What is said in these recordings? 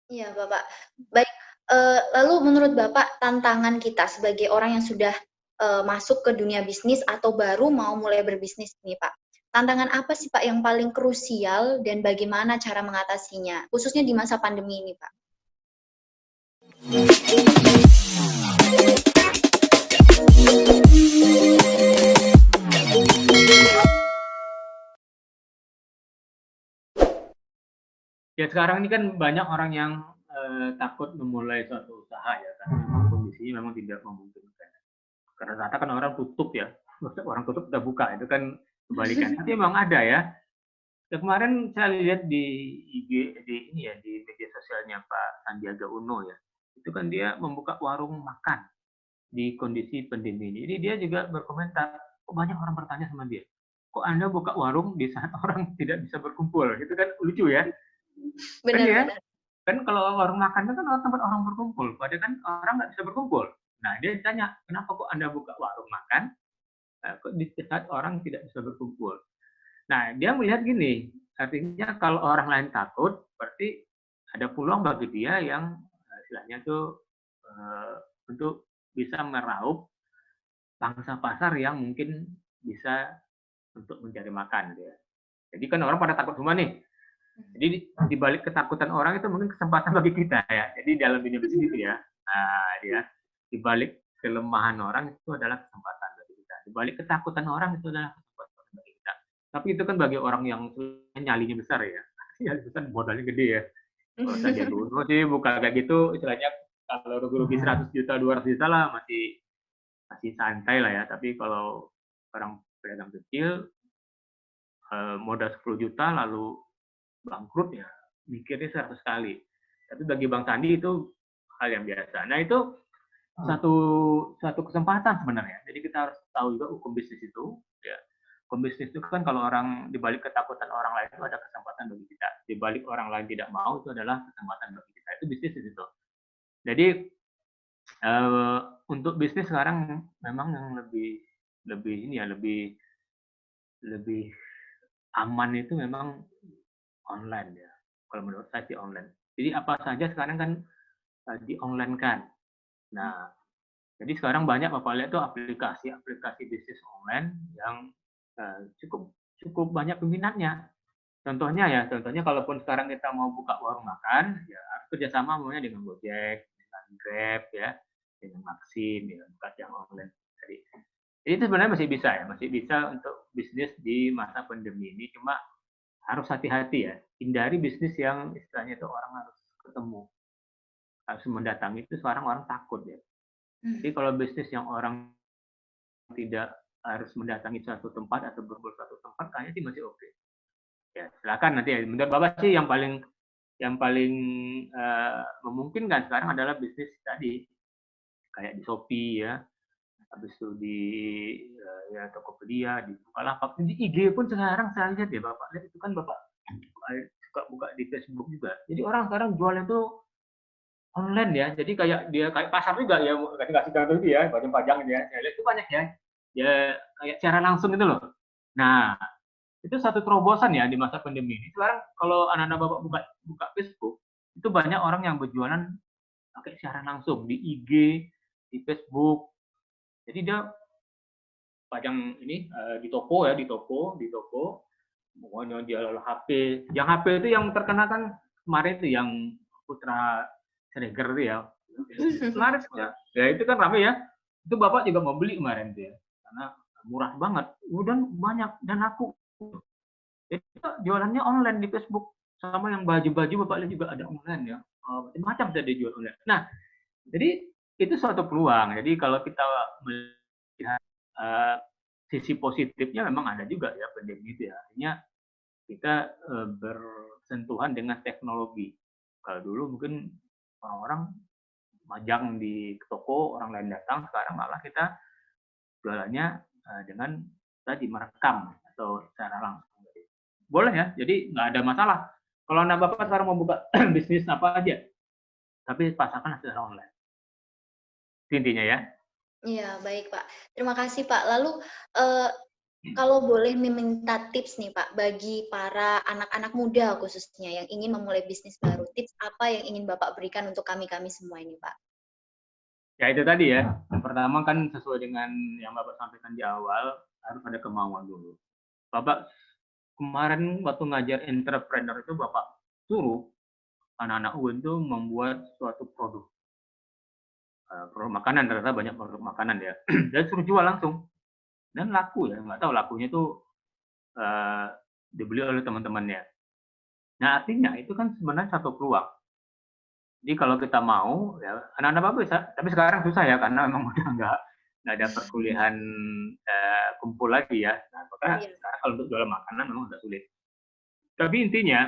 Iya, Bapak. Baik, lalu menurut Bapak tantangan kita sebagai orang yang sudah, masuk ke dunia bisnis atau baru mau mulai berbisnis nih, Pak. Tantangan apa sih, Pak, yang paling krusial dan bagaimana cara mengatasinya? Khususnya di masa pandemi ini, Pak. Ya sekarang ini kan banyak orang yang takut memulai suatu usaha ya, karena memang kondisinya memang tidak memungkinkan. Karena rata kan orang tutup ya, orang tutup udah buka, itu kan kebalikan. Tapi memang ada ya. Ya, kemarin saya lihat di IG di ini ya di media sosialnya Pak Sandiaga Uno ya, itu kan dia membuka warung makan di kondisi pandemi ini. Jadi dia juga berkomentar, kok banyak orang bertanya sama dia, kok Anda buka warung di saat orang tidak bisa berkumpul? Itu kan lucu ya, kan ya? Benar-benar. Kan kalau warung makan itu kan tempat orang berkumpul, padahal kan orang nggak bisa berkumpul. Nah dia ditanya, kenapa kok Anda buka warung makan kok di saat orang tidak bisa berkumpul? Nah dia melihat gini, artinya kalau orang lain takut, berarti ada peluang bagi dia yang istilahnya tuh untuk bisa meraup pangsa pasar yang mungkin bisa untuk mencari makan dia. Jadi kan orang pada takut semua nih. Jadi di balik ketakutan orang itu mungkin kesempatan bagi kita ya. Jadi dalam dunia bisnis itu ya, dia di balik kelemahan orang itu adalah kesempatan bagi kita. Di balik ketakutan orang itu adalah kesempatan bagi kita. Tapi itu kan bagi orang yang nyalinya besar ya. Nyali besar modalnya gede ya. Kalau Sandiaga Uno sih buka kayak gitu istilahnya kalau rugi-rugi 100 juta, 200 juta lah masih masih santai lah ya. Tapi kalau orang pedagang kecil modal 10 juta lalu bangkrut ya mikirnya 100 kali. Tapi bagi Bang Sandi itu hal yang biasa. Nah itu satu satu kesempatan sebenarnya. Jadi kita harus tahu juga hukum bisnis itu. Ya. Hukum bisnis itu kan kalau orang dibalik ketakutan orang lain itu ada kesempatan bagi kita. Dibalik orang lain tidak mau itu adalah kesempatan bagi kita. Itu bisnis itu. Jadi untuk bisnis sekarang memang yang lebih lebih ini ya lebih lebih aman itu memang online ya. Kalau menurut saya sih online. Jadi apa saja sekarang kan di online kan. Nah, jadi sekarang banyak Bapak lihat tuh aplikasi-aplikasi bisnis online yang cukup cukup banyak peminatnya. Contohnya kalaupun sekarang kita mau buka warung makan, ya harus kerjasama maunya dengan Gojek, dengan Grab ya, dengan Maxim, ya, buka yang online. Jadi itu sebenarnya masih bisa ya, masih bisa untuk bisnis di masa pandemi ini. Cuma harus hati-hati ya, hindari bisnis yang istilahnya itu orang harus ketemu, harus mendatangi itu sekarang orang takut ya. Jadi kalau bisnis yang orang tidak harus mendatangi suatu tempat atau berkumpul suatu tempat, kayaknya sih masih oke. Ya silakan nanti ya. Menurut Bapak sih yang paling memungkinkan sekarang adalah bisnis tadi kayak di Shopee ya, habis itu di ya Tokopedia, di Bukalapak, di IG pun sekarang saya lihat ya Bapak lihat itu kan Bapak suka buka di Facebook juga. Jadi orang sekarang jualnya tuh online ya. Jadi kayak dia kayak pasar juga ya, kasih contoh itu ya, pajang-pajang ya. Saya lihat itu banyak ya. Ya kayak secara langsung itu loh. Nah, itu satu terobosan ya di masa pandemi ini. Sekarang kalau anak-anak Bapak buka buka Facebook, itu banyak orang yang berjualan pakai siaran langsung di IG, di Facebook. Jadi dia pajang ini di toko ya, di toko. Pokoknya dia HP. Yang HP itu yang terkenal kan kemarin itu yang Putra Siregar itu ya. Laris ya. Ya itu kan rame ya. Itu Bapak juga mau beli kemarin tuh ya. Karena murah banget. Dan banyak dan aku. Jadi jualannya online di Facebook. Sama yang baju-baju Bapak lihat juga ada online ya. Macam-macam tadi jual online. Nah, jadi itu suatu peluang. Jadi kalau kita melihat sisi positifnya memang ada juga ya pandemi itu ya. Artinya kita bersentuhan dengan teknologi. Kalau dulu mungkin orang-orang majang di toko, orang lain datang, sekarang malah kita jualannya dengan tadi merekam atau secara langsung. Boleh ya, jadi nggak ada masalah. Kalau anak Bapak sekarang mau buka bisnis apa aja, tapi pasarkan secara online. Intinya ya. Iya, baik, Pak. Terima kasih, Pak. Lalu, Kalau boleh meminta tips nih Pak, bagi para anak-anak muda khususnya yang ingin memulai bisnis baru, tips apa yang ingin Bapak berikan untuk kami-kami semua ini Pak? Ya itu tadi ya, yang pertama kan sesuai dengan yang Bapak sampaikan di awal, harus ada kemauan dulu. Bapak kemarin waktu ngajar entrepreneur itu Bapak suruh anak-anak UN itu membuat suatu produk makanan, ternyata banyak produk makanan ya. Dan suruh jual langsung. Dan laku ya, nggak tahu lakunya itu dibeli oleh teman-temannya. Nah artinya itu kan sebenarnya satu peluang. Jadi kalau kita mau, ya anak-anak Bapak bisa. Tapi sekarang susah ya, karena memang udah nggak ada perkuliahan kumpul lagi ya. Nah, maka sekarang kalau untuk jual makanan memang udah sulit. Tapi intinya,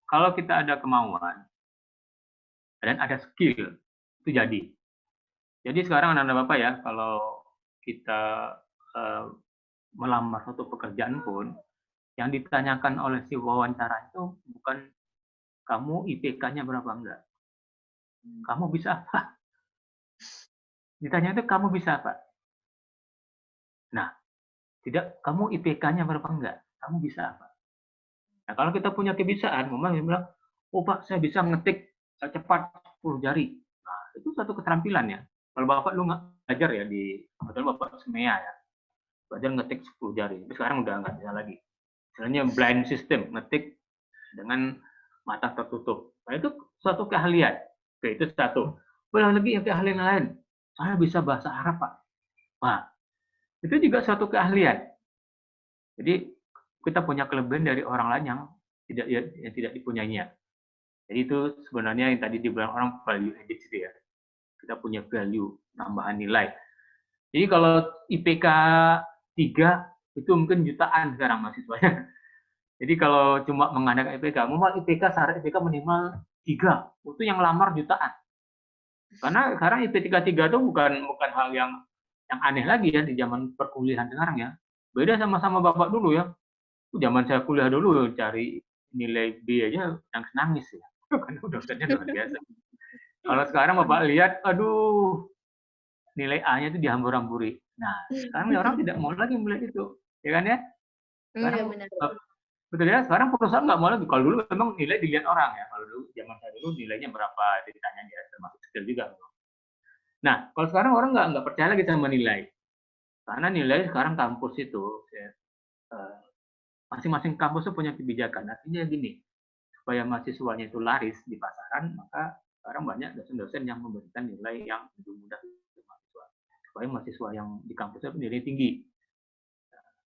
kalau kita ada kemauan dan ada skill, itu jadi. Jadi sekarang anak-anak Bapak ya, kalau kita melamar suatu pekerjaan pun, yang ditanyakan oleh si wawancara itu bukan kamu IPK-nya berapa enggak. Kamu bisa apa? Ditanya itu kamu bisa apa? Nah, tidak kamu IPK-nya berapa enggak? Kamu bisa apa? Nah, kalau kita punya kebiasaan, memang dia bilang, oh Pak, saya bisa ngetik cepat 10 jari. Nah, itu satu keterampilan ya. Kalau Bapak lu ngajar ya di, betul Bapak SMEA ya, belajar ngetik 10 jari. Tapi sekarang udah nggak bisa lagi. Misalnya blind system, ngetik dengan mata tertutup. Nah, itu suatu keahlian. Oke, itu satu. Belum lagi yang keahlian lain. Saya bisa bahasa Arab, Pak. Nah, itu juga suatu keahlian. Jadi kita punya kelebihan dari orang lain yang tidak dipunyainya. Jadi itu sebenarnya yang tadi dibilang orang value added gitu ya. Kita punya value, tambahan nilai. Jadi kalau IPK 3 itu mungkin jutaan sekarang mahasiswanya. Jadi kalau cuma mengandalkan IPK, minimal IPK syarat IPK minimal 3, itu yang lamar jutaan. Karena sekarang IPK 3 itu bukan hal yang aneh lagi ya di zaman perkuliahan sekarang ya. Beda sama Bapak dulu ya. Zaman saya kuliah dulu cari nilai B aja nangis-nangis ya. Karena dosennya luar biasa. Kalau sekarang Bapak lihat, aduh, nilai A-nya itu dihambur-hamburi. Nah, sekarang orang tidak mau lagi melihat itu. Ya kan ya? Sekarang betul ya, sekarang perusahaan nggak mau lagi. Kalau dulu memang nilai dilihat orang ya. Kalau dulu zaman saya dulu nilainya berapa ditanya dia, termasuk skill juga. Nah, kalau sekarang orang nggak percaya lagi sama nilai. Karena nilai sekarang kampus itu, masing-masing kampus itu punya kebijakan. Artinya gini, supaya mahasiswanya itu laris di pasaran, maka sekarang banyak dosen-dosen yang memberikan nilai yang lebih mudah untuk mahasiswa. Supaya mahasiswa yang di kampusnya nilai tinggi.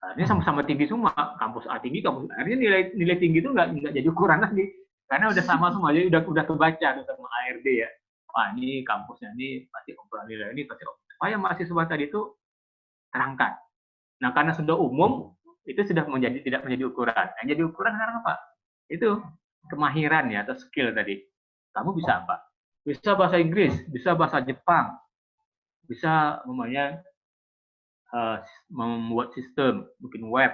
Ini sama-sama tinggi semua, kampus A tinggi, kampus A. Artinya nilai tinggi itu nggak jadi ukuran lagi, karena udah sama semua, jadi udah kebaca sama ARD ya. Wah ini kampusnya ini pasti ukuran nilai ini pasti supaya mahasiswa tadi itu terangkat. Nah karena sudah umum itu sudah tidak menjadi ukuran. Yang jadi ukuran sekarang apa? Itu kemahiran ya atau skill tadi. Kamu bisa apa? Bisa bahasa Inggris, bisa bahasa Jepang, bisa namanya membuat sistem, bikin web.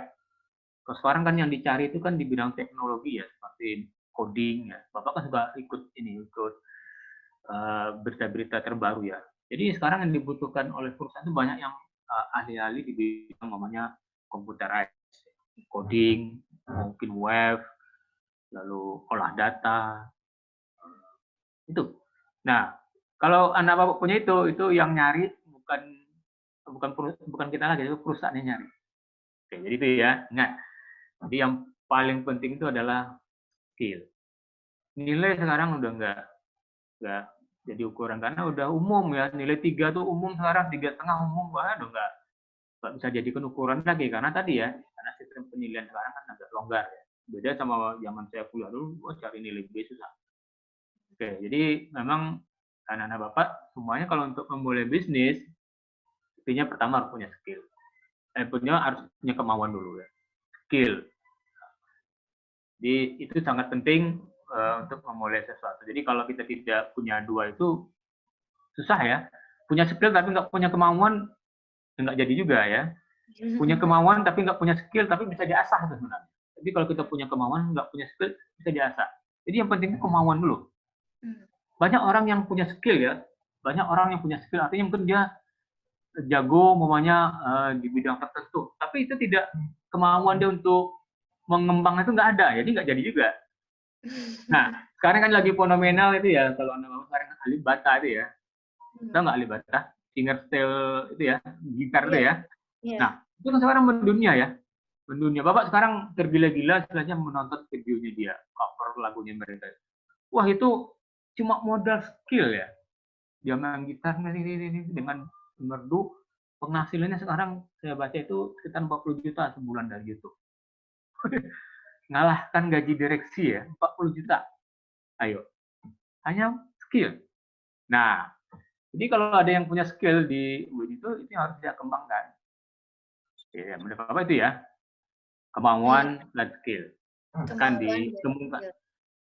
Kalau sekarang kan yang dicari itu kan di bidang teknologi ya, seperti coding ya. Bapak kan juga ikut berita-berita terbaru ya. Jadi sekarang yang dibutuhkan oleh perusahaan itu banyak yang ahli-ahli di bidang namanya computerized, coding, mungkin web, lalu olah data, itu. Nah, kalau anak bapak punya itu yang nyari bukan kita lagi, itu perusahaan yang nyari. Oke, jadi itu ya. Ingat, jadi yang paling penting itu adalah skill. Nilai sekarang udah nggak jadi ukuran karena udah umum ya, nilai 3 tuh umum sekarang, 3,5 umum, udah nggak bisa jadikan ukuran lagi karena tadi ya, karena sistem penilaian sekarang kan agak longgar ya. Beda sama zaman saya kuliah dulu, cari nilai B susah. Oke, jadi memang anak-anak bapak semuanya kalau untuk memulai bisnis, intinya pertama harus punya skill. Harus punya kemauan dulu ya, skill. Jadi itu sangat penting untuk memulai sesuatu. Jadi kalau kita tidak punya dua itu susah ya. Punya skill tapi nggak punya kemauan nggak jadi juga ya. Punya kemauan tapi nggak punya skill tapi bisa diasah sebenarnya. Jadi kalau kita punya kemauan nggak punya skill bisa diasah. Jadi yang penting kemauan dulu. Banyak orang yang punya skill ya. Banyak orang yang punya skill artinya mungkin dia jago di bidang tertentu. Tapi tapi itu tidak kemauan dia untuk mengembang itu nggak ada, jadi nggak jadi juga. Nah, sekarang kan lagi fenomenal itu ya, kalau nama sekarang Alibata itu ya, tahu nggak Alibata? Fingerstyle itu ya, gitar itu Iya, ya. iya. Nah, itu kan sekarang mendunia ya, mendunia. Bapak sekarang tergila-gila istilahnya menonton videonya dia, cover lagunya mereka. Wah itu cuma modal skill ya. Dia main gitar ini dengan merdu, penghasilannya sekarang saya baca itu sekitar 40 juta sebulan dari YouTube. Ngalahkan gaji direksi ya, 40 juta. Ayo, hanya skill. Nah, jadi kalau ada yang punya skill di WIN itu harus dia kembangkan. Ya, menurut apa itu ya? Iya, Kemauan dan skill. Kan kemauan dan ditemukan, skill.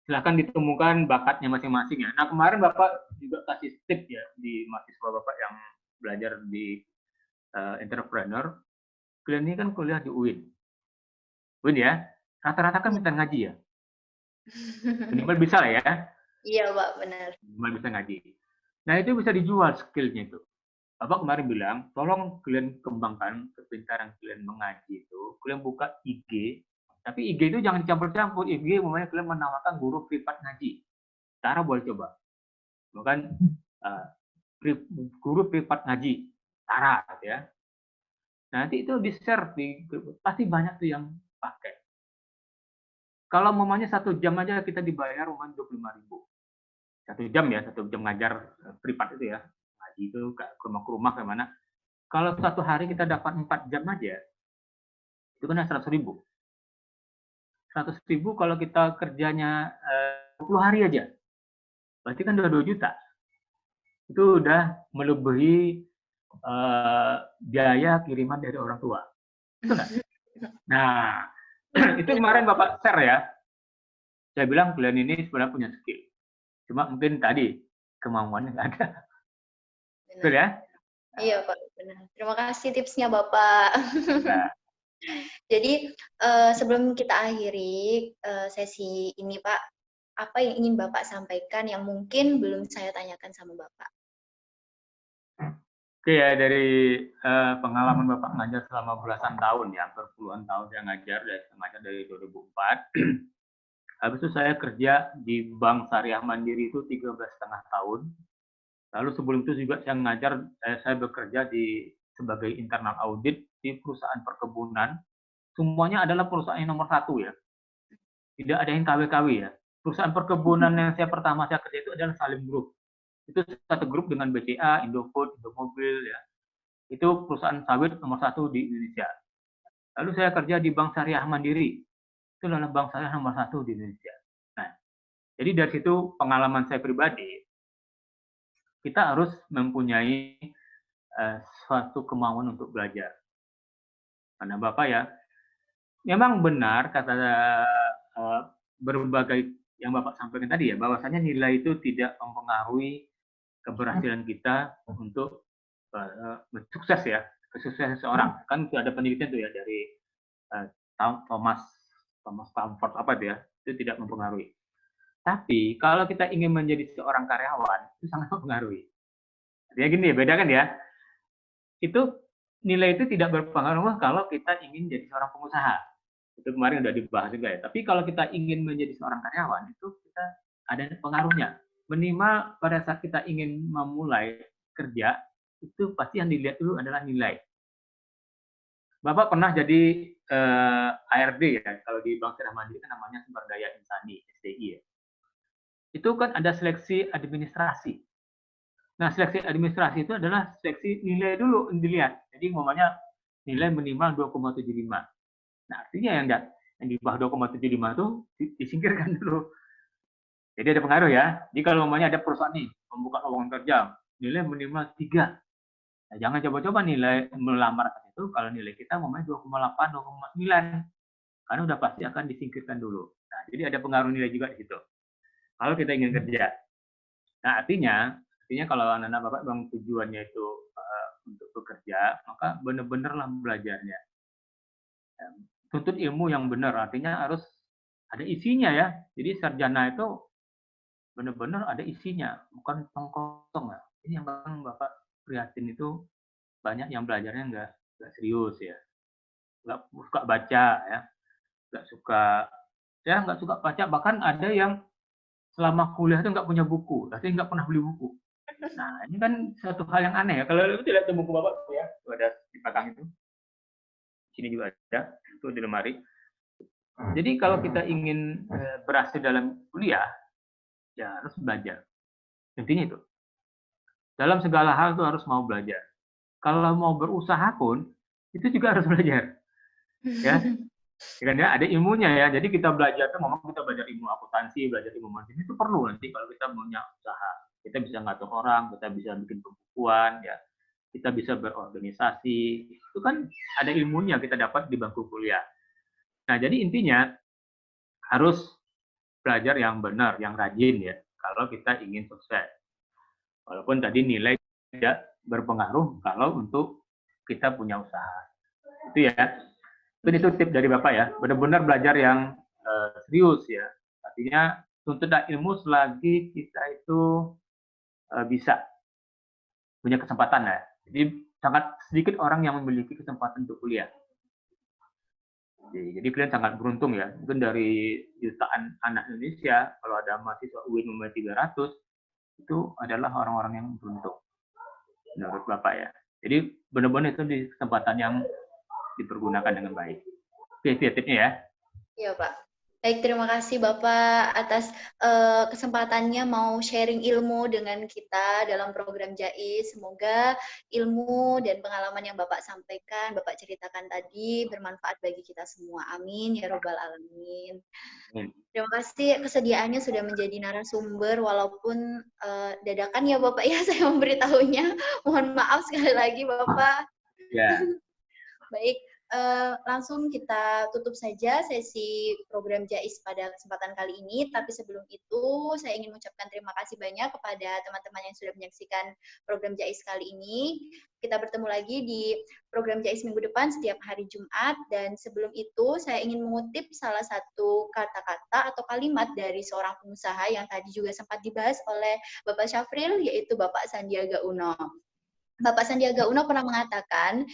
silahkan ditemukan bakatnya masing-masing ya. Nah kemarin Bapak juga kasih tip ya di mahasiswa Bapak yang belajar di entrepreneur. Kalian ini kan kuliah di UIN. UIN ya, rata-rata kan Iya. minta ngaji ya. Minimal bisa lah ya, Iya, Pak, benar. minimal bisa ngaji. Nah itu bisa dijual skillnya itu. Bapak kemarin bilang, tolong kalian kembangkan kepintaran kalian mengaji itu. Kalian buka IG, tapi IG itu jangan campur-campur. IG umumnya kalian menawarkan guru privat ngaji. Cara boleh coba. Bukan uh, guru privat ngaji. Cara gitu ya. Nanti itu di-share, pasti banyak tuh yang pakai. Kalau mamanya 1 jam aja kita dibayar umpamanya 25.000. 1 jam ya, 1 jam ngajar privat itu ya. Ngaji itu ke rumah ke mana. Kalau 1 hari kita dapat 4 jam aja, itu kan 100.000. 100.000 kalau kita kerjanya 20 hari aja, berarti kan udah 2 juta. Itu udah melebihi biaya kiriman dari orang tua. Itu kan? Nah, itu Iya, kemarin Pak. Bapak share ya. Saya bilang kalian ini sebenarnya punya skill. Cuma mungkin tadi kemauannya nggak ada. Betul Benar. ya? Iya, Pak, benar. Terima kasih tipsnya, Bapak. Nah, Jadi, sebelum kita akhiri, sesi ini, Pak, apa yang ingin Bapak sampaikan yang mungkin belum saya tanyakan sama Bapak? oke ya dari pengalaman Bapak ngajar selama belasan tahun ya, hampir puluhan tahun saya ngajar dari 2004. Habis itu saya kerja di Bank Syariah Mandiri itu 13,5 tahun. Lalu sebelum itu juga saya ngajar, saya bekerja sebagai internal audit di perusahaan perkebunan. Semuanya adalah perusahaan yang nomor 1 ya. Tidak ada yang KW-KW ya. Perusahaan perkebunan yang pertama saya kerja itu adalah Salim Group. Itu satu grup dengan BCA, Indofood, Indomobil ya. Itu perusahaan sawit nomor 1 di Indonesia. Lalu saya kerja di Bank Syariah Mandiri. Itu adalah bank syariah nomor 1 di Indonesia. Nah, jadi dari situ pengalaman saya pribadi, kita harus mempunyai suatu kemauan untuk belajar. Karena Bapak ya, memang benar kata berbagai yang Bapak sampaikan tadi ya, bahwasanya nilai itu tidak mempengaruhi keberhasilan kita untuk sukses ya, kesuksesan seseorang. Kan ada penelitian tuh ya dari uh, Thomas Stanford apa itu ya, itu tidak mempengaruhi. Tapi kalau kita ingin menjadi seorang karyawan, itu sangat mempengaruhi. Artinya gini ya, beda kan ya. Itu nilai itu tidak berpengaruh kalau kita ingin jadi seorang pengusaha. Itu kemarin udah dibahas juga ya. Tapi kalau kita ingin menjadi seorang karyawan, itu kita ada pengaruhnya. Minimal pada saat kita ingin memulai kerja, itu pasti yang dilihat dulu adalah nilai. Bapak pernah jadi ARD ya, kalau di Bank Syariah Mandiri kan namanya Sumber Daya Insani, SDI ya. Itu kan ada seleksi administrasi. Nah, seleksi administrasi itu adalah seleksi nilai dulu yang dilihat. Jadi umpamanya nilai minimal 2,75. Nah, artinya yang di bawah 2,75 itu disingkirkan dulu. Jadi ada pengaruh ya. Jadi kalau umpamanya ada perusahaan nih membuka lowongan kerja, nilai minimal 3. Nah, jangan coba-coba nilai melamar itu kalau nilai kita umpamanya 2,8, 2,9. Karena udah pasti akan disingkirkan dulu. Nah, jadi ada pengaruh nilai juga di situ. Kalau kita ingin kerja. Nah, artinya kalau anak-anak Bapak memang tujuannya itu untuk bekerja, maka benar-benarlah belajarnya. Tuntut ilmu yang benar, artinya harus ada isinya ya. Jadi sarjana itu benar-benar ada isinya, bukan kosong ya. Ini yang Bapak prihatin itu banyak yang belajarnya nggak serius ya. nggak suka baca ya, nggak suka baca, bahkan ada yang selama kuliah itu nggak punya buku, tapi nggak pernah beli buku. Nah, ini kan satu hal yang aneh ya. Kalau itu tidak ada buku Bapak ya, itu ada di belakang itu. Sini juga ada, itu di lemari. Jadi kalau kita ingin berhasil dalam kuliah, ya harus belajar. Intinya itu. Dalam segala hal itu harus mau belajar. Kalau mau berusaha pun, itu juga harus belajar. Ya, kan ya, ada ilmunya ya. Jadi kita belajar itu, memang kita belajar ilmu akuntansi, belajar ilmu manajemen itu perlu nanti kalau kita punya usaha. Kita bisa ngatur orang, kita bisa bikin pembukuan, ya. Kita bisa berorganisasi. Itu kan ada ilmunya kita dapat di bangku kuliah. Nah, jadi intinya harus belajar yang benar, yang rajin ya. Kalau kita ingin sukses. Walaupun tadi nilai tidak berpengaruh kalau untuk kita punya usaha. Itu ya. Itu tip dari Bapak ya. Benar-benar belajar yang serius ya. Artinya tuntutlah ilmu selagi kita itu bisa punya kesempatan ya. Jadi sangat sedikit orang yang memiliki kesempatan untuk kuliah. Jadi kalian sangat beruntung ya. Mungkin dari jutaan anak Indonesia, kalau ada mahasiswa UIN nomor 300, itu adalah orang-orang yang beruntung. Menurut Bapak ya. Jadi benar-benar itu di kesempatan yang dipergunakan dengan baik. Oke, itu tipnya ya. Iya, Pak. Baik, terima kasih Bapak atas kesempatannya mau sharing ilmu dengan kita dalam program JAIS. Semoga ilmu dan pengalaman yang Bapak sampaikan, Bapak ceritakan tadi bermanfaat bagi kita semua. Amin ya Robbal Alamin. Terima kasih kesediaannya sudah menjadi narasumber walaupun dadakan ya Bapak ya saya memberitahunya. Mohon maaf sekali lagi Bapak. Ya. Baik. Langsung kita tutup saja sesi program JAIS pada kesempatan kali ini. Tapi sebelum itu, saya ingin mengucapkan terima kasih banyak kepada teman-teman yang sudah menyaksikan program JAIS kali ini. Kita bertemu lagi di program JAIS minggu depan setiap hari Jumat. Dan sebelum itu, saya ingin mengutip salah satu kata-kata atau kalimat dari seorang pengusaha yang tadi juga sempat dibahas oleh Bapak Syafril, yaitu Bapak Sandiaga Uno. Bapak Sandiaga Uno pernah mengatakan,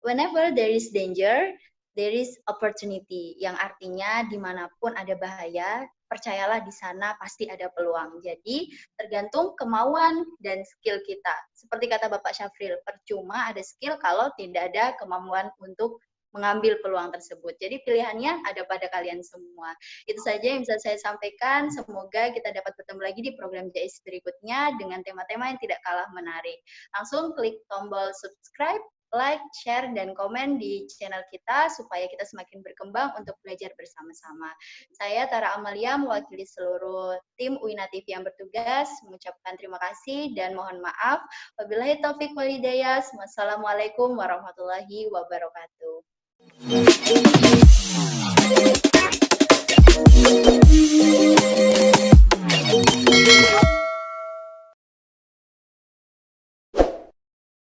whenever there is danger, there is opportunity. Yang artinya dimanapun ada bahaya, percayalah di sana pasti ada peluang. Jadi tergantung kemauan dan skill kita. Seperti kata Bapak Syafril, percuma ada skill kalau tidak ada kemampuan untuk mengambil peluang tersebut. Jadi pilihannya ada pada kalian semua. Itu saja yang bisa saya sampaikan. Semoga kita dapat bertemu lagi di program JAIS berikutnya dengan tema-tema yang tidak kalah menarik. Langsung klik tombol subscribe, like, share, dan komen di channel kita supaya kita semakin berkembang untuk belajar bersama-sama. Saya Tara Amalia mewakili seluruh tim UINA TV yang bertugas mengucapkan terima kasih dan mohon maaf. Wabillahi taufik wal hidayah. Wassalamualaikum warahmatullahi wabarakatuh.